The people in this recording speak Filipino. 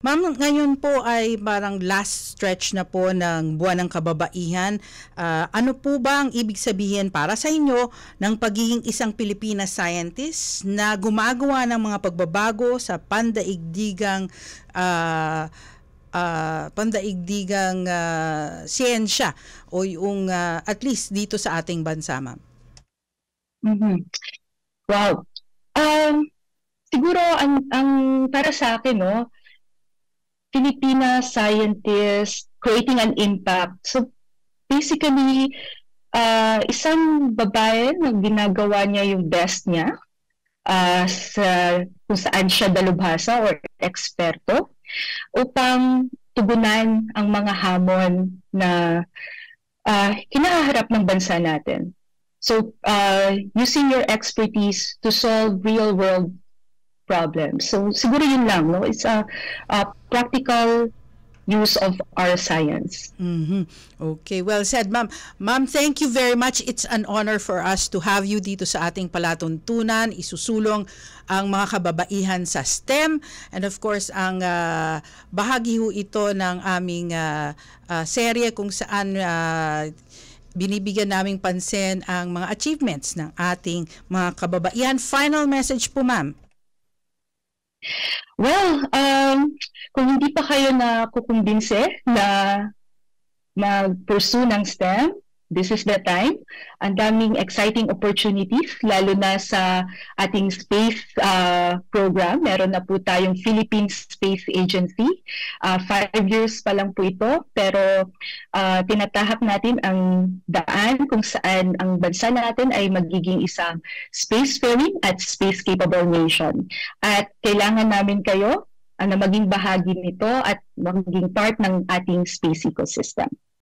Ma'am, ngayon po ay parang last stretch na po ng Buwan ng Kababaihan. Ano po ba ang ibig sabihin para sa inyo ng pagiging isang Pilipina scientist na gumagawa ng mga pagbabago sa siyensya o yung at least dito sa ating bansa, ma'am? Wow. Siguro ang para sa akin, no, Filipina scientist creating an impact. So basically, isang babae na ginagawa niya yung best niya kung saan siya dalubhasa or eksperto upang tugunan ang mga hamon na kinaharap ng bansa natin. So using your expertise to solve real-world problems. So siguro yun lang, no? It's a practical use of our science. Okay, well said, ma'am. Ma'am, thank you very much. It's an honor for us to have you dito sa ating palatuntunan. Isusulong ang mga kababaihan sa STEM, and of course ang bahagi ho ito ng aming serye kung saan binibigyan naming pansin ang mga achievements ng ating mga kababaihan. Final message po, ma'am. Well, kung hindi pa kayo na kukumbinse na mag-pursue ng STEM, this is the time. Ang daming exciting opportunities, lalo na sa ating space program. Meron na po tayong Philippine Space Agency. 5 years pa lang po ito, pero tinatahak natin ang daan kung saan ang bansa natin ay magiging isang spacefaring at space-capable nation. At kailangan namin kayo na maging bahagi nito at maging part ng ating space ecosystem.